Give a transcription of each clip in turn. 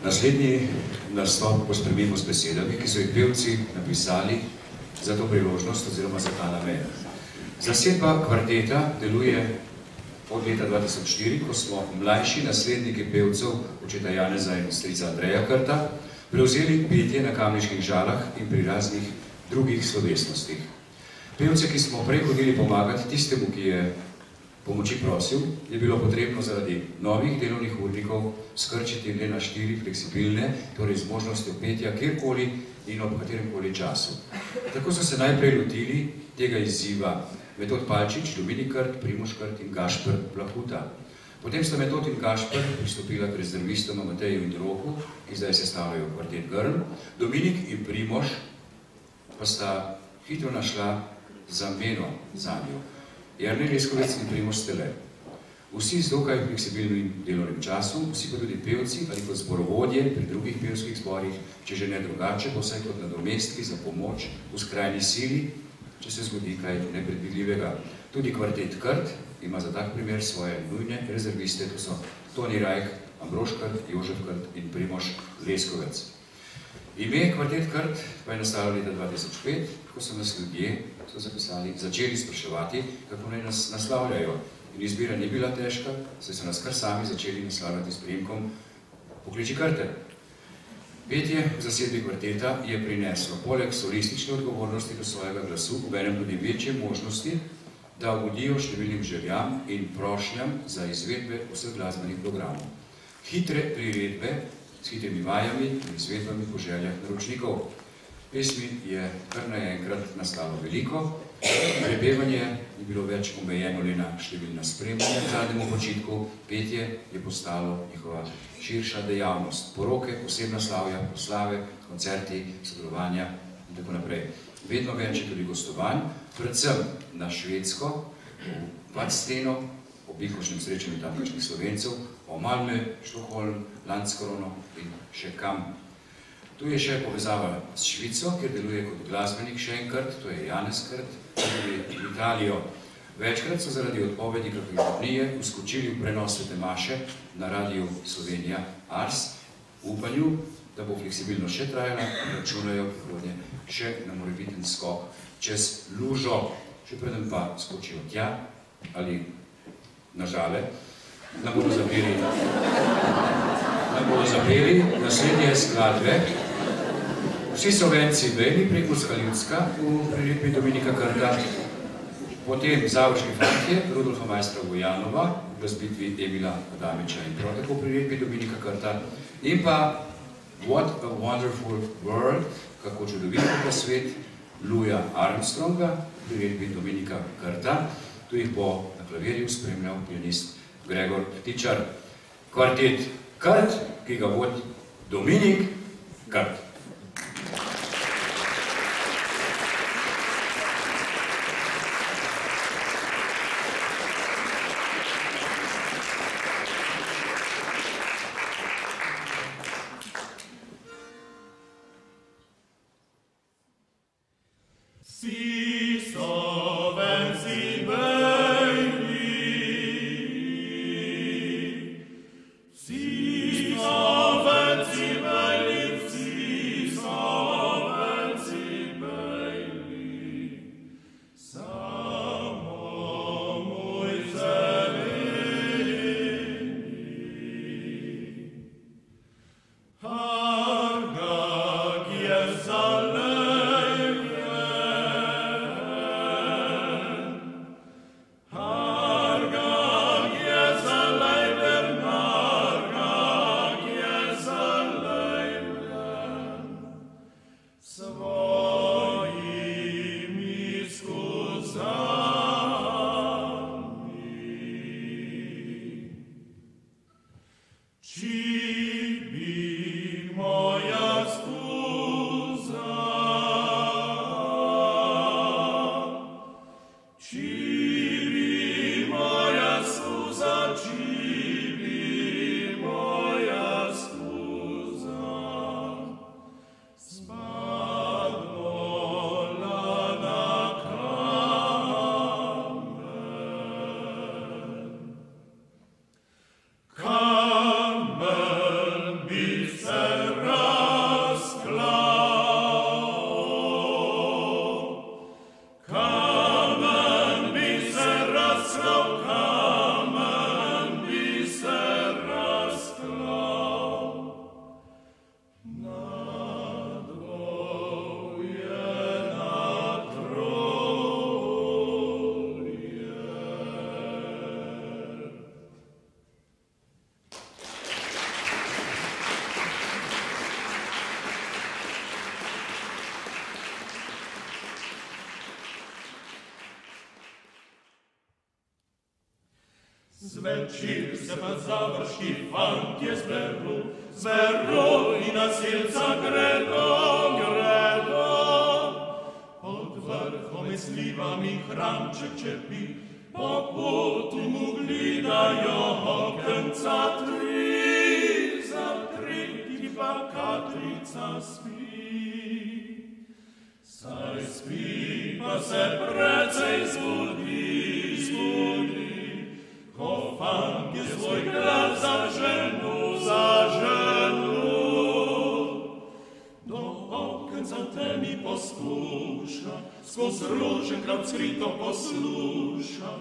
Naslednji nastop pospremimo s besedami, ki so jih pevci napisali za to priložnost oziroma za ta namen. Zasedba kvarteta deluje od leta 2004, ko smo mlajši nasledniki pevcev očeta Janeza in strica Andreja Krta prevzeli petje na Kamniških Žalah in pri raznih drugih slovesnostih. Pevce, ki smo prej hodili pomagati tistemu, ki je pomoči prosil, je bilo potrebno zaradi novih delovnih urnikov skrčiti le na 4 fleksibilne, torej z možnostjo petja kjerkoli in ob kateremkoli času. Tako so se najprej lotili tega izziva Metod Palčič, Dominik Krt, Primož Krt in Gašper Plahuta. Potem sta Metod in Gašper pristopila k rezervistoma Mateju in Roku, ki zdaj sestavljajo kvartet Grm. Dominik in Primož pa sta hitro našla zameno zanjo. Jernej Leskovec in Primož Stele. Vsi z dokaj fleksibilnim delovnim časom, vsi pa tudi pevci ali kot zborovodje pri drugih pevskih zborih, če že ne drugače, pa vsaj kot nadomestki za pomoč v skrajni sili, če se zgodi kaj nepredvidljivega. Tudi kvartet Krt ima za tak primer svoje nujne rezerviste, to so Toni Rajh, Ambrož Krt, Jožef Krt in Primož Leskovec. Ime kvartet Krt pa je nastalo leta 2005, ko so nas ljudje, so zapisali, začeli spraševati, kako naj nas naslavljajo. In izbira ni bila težka, saj so nas kar sami začeli naslavljati s priimkom Pokliči Krte. Petje v zasedbi kvarteta je prineslo poleg solistične odgovornosti do svojega glasu, obenem tudi večje možnosti, da ugodijo številnim željam in prošnjam za izvedbe vseh glasbenih programov. Hitre priredbe s hitrimi vajami in izvedbami po željah naročnikov. Pesmi je kar naenkrat nastalo veliko, prepevanje je bilo več omejeno le na številna spremljanja v zadnjemu počitku, petje je postalo njihova širša dejavnost. Poroke, posebna slavja, proslave, koncerti, sodelovanja in tako naprej. Vedno več je tudi gostovanj, predvsem na Švedsko, v Vadsteno, ob likošnjem srečanju tamkajšnjih Slovencev, o Malmö, Stockholm, Landskrono in še kam. Tu je še povezava s Švico, kjer deluje kot glasbenik še en Krt, to je Janez Krt, tudi v Italijo. Večkrat so zaradi odpovedi kakvožnije uskočili v prenos svete maše na radiju Slovenija Ars, v upanju, da bo fleksibilno še trajala in računajo prihodnje še na morebiten skok čez lužo. Še preden pa skočijo tja ali na Žale, nam bodo zapeli naslednje skladbe. Vsi Slovenci veli Prekmurska ljudska v priredbi Dominika Krta, potem Završki fantje Rudolfa Majstra Vojanova v glasbitvi Emila Adamiča in prav tako v priredbi Dominika Krta in pa What a Wonderful World, kako čudovit je svet, Louisa Armstronga v priredbi Dominika Krta. Tu jih bo na klavirju spremljal pianist Gregor Ptičar. Kvartet Krt, ki ga vodi Dominik Krt. Večer se pa završki fantje zberu in na silca gredo. Pod vrhom je slivami hramček čepi, po potu mu gledajo okenca tri, za tretji pa Katrica spi. Saj spi, pa se precej zbudi, ko fantje svoj glas zaženu. Do okenca v temi poskuša, skoz roženkrat skrito posluša,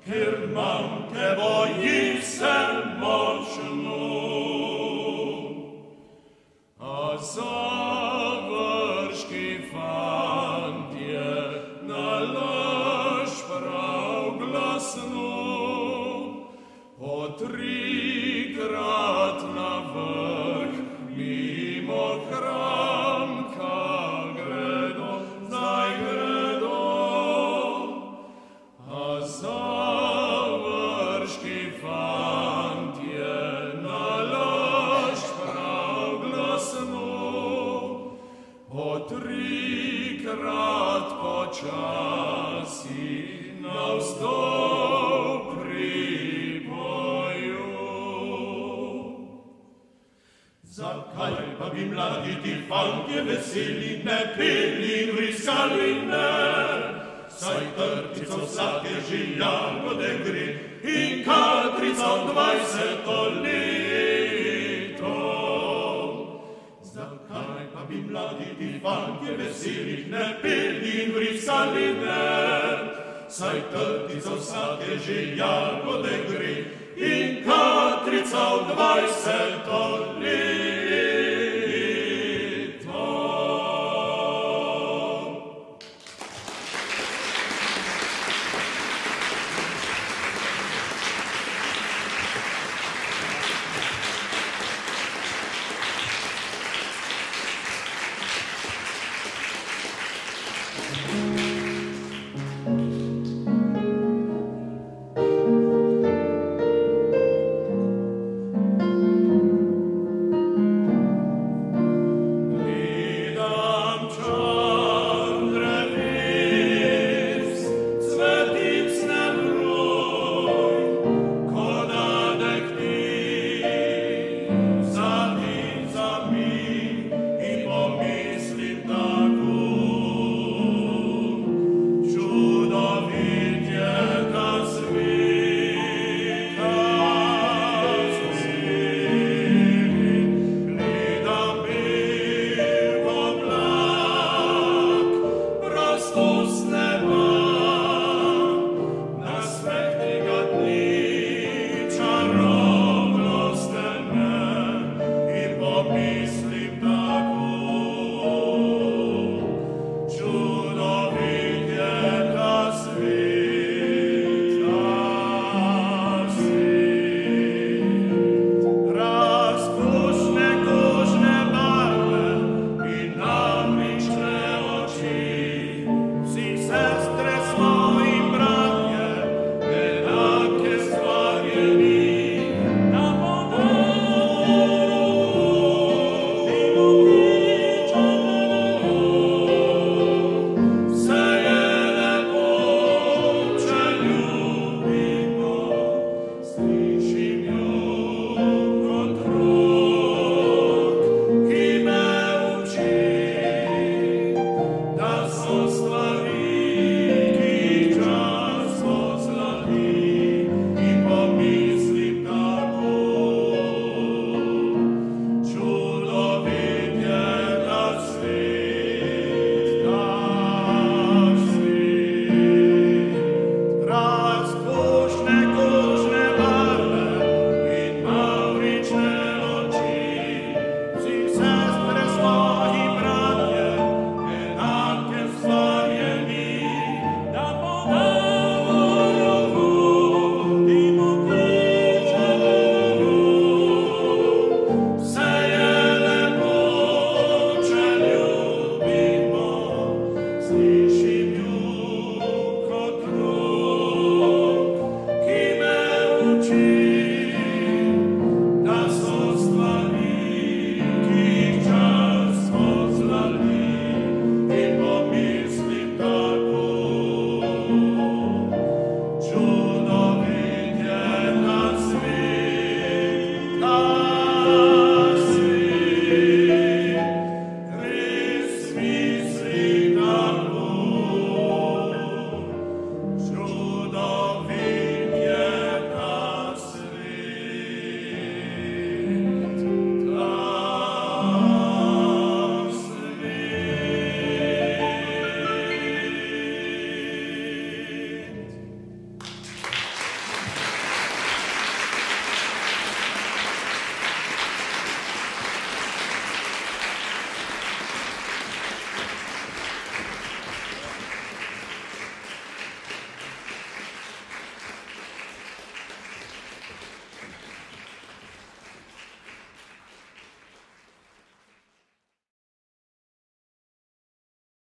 ker mamke boji se močno. A završki fantje nalaž prav glasno, po trikrat na vrh mimo hramka gredo, zdaj gredo. A završki fantje nalaž prav glasno, po trikrat počasi navzdol pripoju. Zakaj pa bi mladi ti fantje veseli ne peli in vriskali ne? Saj trtico vsake žijagode gre in Katrica v 20 leto. Zakaj pa bi mladi ti fantje veseli ne peli in vriskali ne? Saj trtico vsake žijagode gre in Katrica v 20 leto.